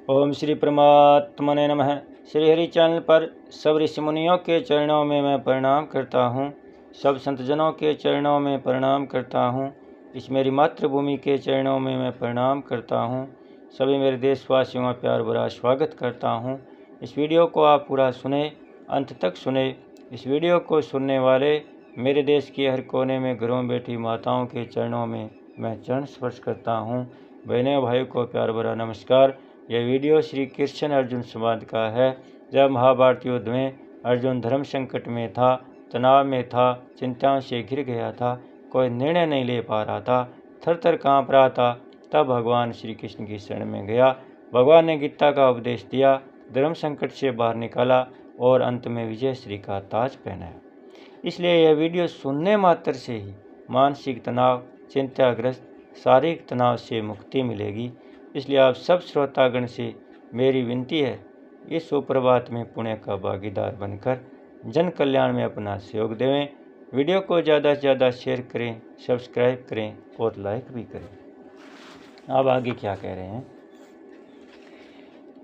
ओम श्री परमात्मने नमः। श्री हरि चैनल पर सब ऋषि मुनियों के चरणों में मैं प्रणाम करता हूँ। सब संतजनों के चरणों में प्रणाम करता हूँ। इस मेरी मातृभूमि के चरणों में मैं प्रणाम करता हूँ। सभी मेरे देशवासियों का प्यार भरा स्वागत करता हूँ। इस वीडियो को आप पूरा सुने, अंत तक सुने। इस वीडियो को सुनने वाले मेरे देश के हर कोने में घरों में बैठी माताओं के चरणों में मैं चरण स्पर्श करता हूँ। बहनों भाइयों को प्यार भरा नमस्कार। यह वीडियो श्री कृष्ण अर्जुन संवाद का है। जब महाभारत युद्ध में अर्जुन धर्म संकट में था, तनाव में था, चिंताओं से घिर गया था, कोई निर्णय नहीं ले पा रहा था, थर थर काँप रहा था, तब भगवान श्री कृष्ण की शरण में गया। भगवान ने गीता का उपदेश दिया, धर्म संकट से बाहर निकाला और अंत में विजय श्री का ताज पहनाया। इसलिए यह वीडियो सुनने मात्र से ही मानसिक तनाव, चिंताग्रस्त, शारीरिक तनाव से मुक्ति मिलेगी। इसलिए आप सब श्रोतागण से मेरी विनती है, इस सुप्रभात में पुण्य का भागीदार बनकर जन कल्याण में अपना सहयोग देवें। वीडियो को ज़्यादा से ज़्यादा शेयर करें, सब्सक्राइब करें और लाइक भी करें। अब आगे क्या कह रहे हैं?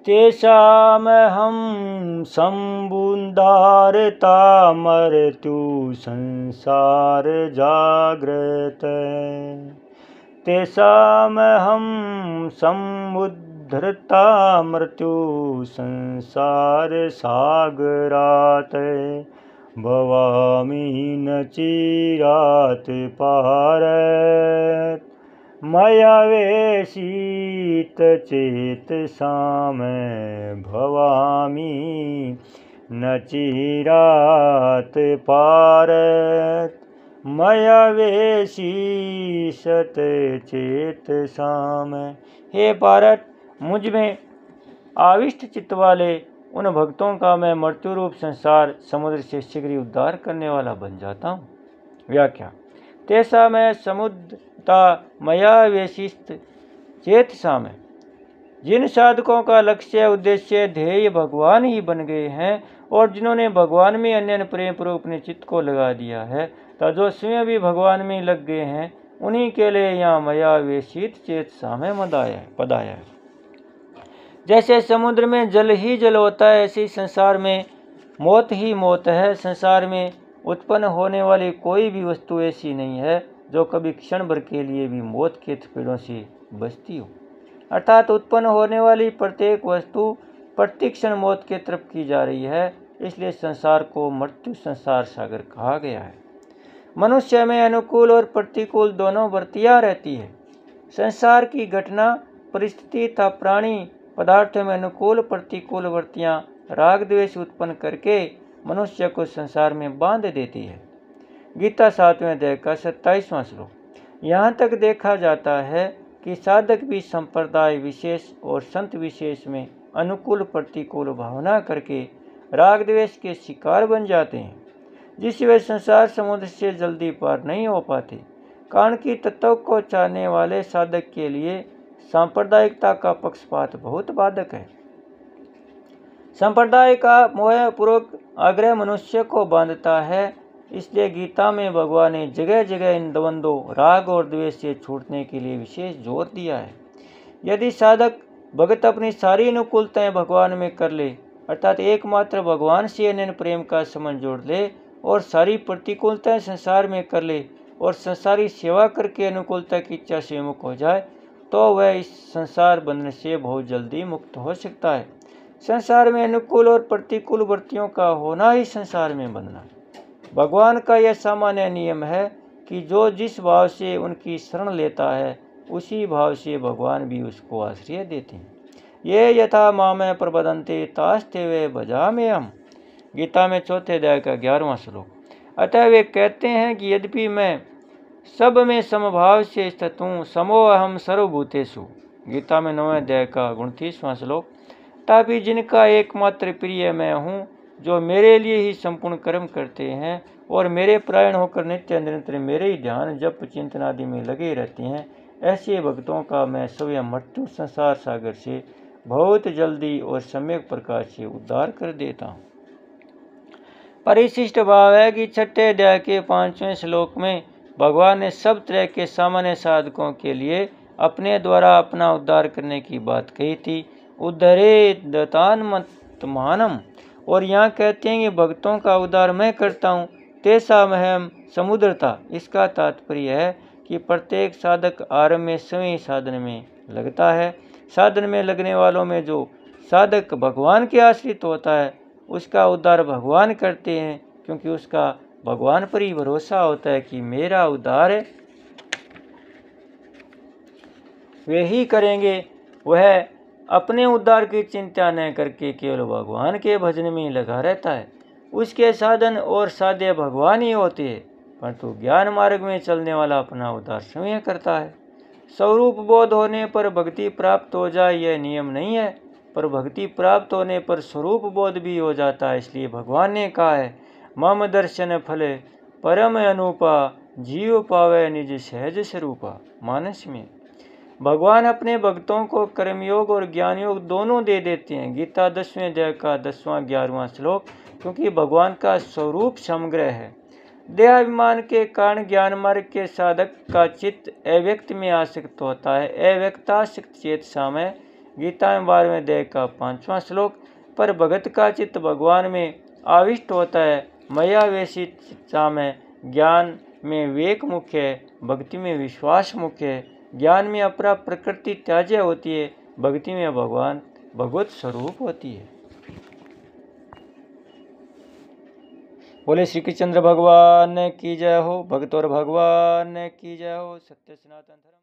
तेषामहं सम्बुद्धारता मृत्यु संसार जाग्रत। तेषामहं सम्बुद्धरता मृत्यु संसार सागरात्। भवामि न चिरात् पारत्। मया वेशित चेतसा मैं भवामि न चिरात् पारत्। मया वेशित चेतसा मैं। हे भारत, मुझ में आविष्ट चित्त वाले उन भक्तों का मैं मृत्यु रूप संसार समुद्र से शीघ्र ही उद्धार करने वाला बन जाता हूँ। व्याख्या। तेसा मैं समुद्रता मया वेशित चेतसा में। जिन साधकों का लक्ष्य, उद्देश्य, ध्येय भगवान ही बन गए हैं और जिन्होंने भगवान में अन्य प्रेम पूर्वक अपने चित्त को लगा दिया है, तो जो स्वयं भी भगवान में लग गए हैं, उन्हीं के लिए यहाँ मया वेशित चेतसा में पधाया है। जैसे समुद्र में जल ही जल होता है, ऐसे संसार में मौत ही मौत है। संसार में उत्पन्न होने वाली कोई भी वस्तु ऐसी नहीं है जो कभी क्षण भर के लिए भी मौत के थपेड़ों से बचती हो। अर्थात उत्पन्न होने वाली प्रत्येक वस्तु प्रतिक्षण मौत के तरफ की जा रही है। इसलिए संसार को मृत्यु संसार सागर कहा गया है। मनुष्य में अनुकूल और प्रतिकूल दोनों वृत्तियाँ रहती है। संसार की घटना, परिस्थिति तथा प्राणी पदार्थों में अनुकूल प्रतिकूल वृत्तियाँ राग द्वेष उत्पन्न करके मनुष्य को संसार में बांध देती है। गीता 7वें अध्याय का 27वां श्लोक। यहाँ तक देखा जाता है कि साधक भी संप्रदाय विशेष और संत विशेष में अनुकूल प्रतिकूल भावना करके राग द्वेष के शिकार बन जाते हैं, जिससे वे संसार समुद्र से जल्दी पार नहीं हो पाते। कारण की तत्व को चाहने वाले साधक के लिए सांप्रदायिकता का पक्षपात बहुत बाधक है। संप्रदाय का मोह पूर्वक आग्रह मनुष्य को बांधता है। इसलिए गीता में भगवान ने जगह जगह इन द्वंद्वों, राग और द्वेष से छूटने के लिए विशेष जोर दिया है। यदि साधक भगत अपनी सारी अनुकूलताएं भगवान में कर ले, अर्थात एकमात्र भगवान से अन्य प्रेम का संबंध जोड़ ले और सारी प्रतिकूलताएं संसार में कर ले और संसारी सेवा करके अनुकूलता की इच्छा से मुक्त हो जाए, तो वह इस संसार बंधन से बहुत जल्दी मुक्त हो सकता है। संसार में अनुकूल और प्रतिकूल वृत्तियों का होना ही संसार में बंधना। भगवान का यह सामान्य नियम है कि जो जिस भाव से उनकी शरण लेता है, उसी भाव से भगवान भी उसको आश्रय देते हैं। ये यथा मामे प्रबदन्ते तास्ते वे भजाम्यहम्। गीता में 4थे अध्याय का 11वां श्लोक। अतः वे कहते हैं कि यद्यपि मैं सब में समभाव से स्थित हूँ, समोऽहं सर्वभूतेषु। गीता में 9वें अध्याय का 29वां श्लोक। तथापि जिनका एकमात्र प्रिय मैं हूँ, जो मेरे लिए ही संपूर्ण कर्म करते हैं और मेरे परायण होकर नित्य निरंतर मेरे ही ध्यान जप चिंतन आदि में लगे रहते हैं, ऐसे भक्तों का मैं स्वयं मृत्यु संसार सागर से बहुत जल्दी और सम्यक प्रकार से उद्धार कर देता हूँ। परिशिष्ट भाव है कि 6ठे अध्याय के 5वें श्लोक में भगवान ने सब तरह के सामान्य साधकों के लिए अपने द्वारा अपना उद्धार करने की बात कही थी उद्धरे दतान्मत्मानम। और यहाँ कहते हैं कि भक्तों का उद्धार मैं करता हूँ, तेसा महम समुद्रता। इसका तात्पर्य है कि प्रत्येक साधक आरंभ में स्वयं साधन में लगता है। साधन में लगने वालों में जो साधक भगवान के आश्रित होता है उसका उद्धार भगवान करते हैं, क्योंकि उसका भगवान पर ही भरोसा होता है कि मेरा उद्धार वे ही करेंगे। वह अपने उद्धार की चिंता न करके केवल भगवान के भजन में ही लगा रहता है। उसके साधन और साध्य भगवान ही होते हैं, परंतु ज्ञान मार्ग में चलने वाला अपना उद्धार स्वयं करता है। स्वरूप बोध होने पर भक्ति प्राप्त हो जाए यह नियम नहीं है, पर भक्ति प्राप्त होने पर स्वरूप बोध भी हो जाता है। इसलिए भगवान ने कहा है, मम दर्शन फल परम अनुपा, जीव पावे निज सहज स्वरूपा। मानस में भगवान अपने भक्तों को कर्मयोग और ज्ञान योग दोनों दे देते हैं। गीता 10वें अध्याय का 10वां 11वां श्लोक, क्योंकि भगवान का स्वरूप समग्र है। देहाभिमान के कारण ज्ञान मार्ग के साधक का चित्त अव्यक्त में आसक्त होता है। अव्यक्तासक्त चेत सामय, गीता में 12वें अध्याय का 5वां श्लोक। पर भगत का चित्त भगवान में आविष्ट होता है। मया वेशित सामय, ज्ञान में विवेक मुख्य है, भक्ति में विश्वास मुख्य है। ज्ञान में अपरा प्रकृति त्याज्य होती है, भक्ति में भगवान भगवत स्वरूप होती है। बोले श्री कृष्ण भगवान की जय हो, भक्त और भगवान की जय हो। सत्य सनातन धर्म।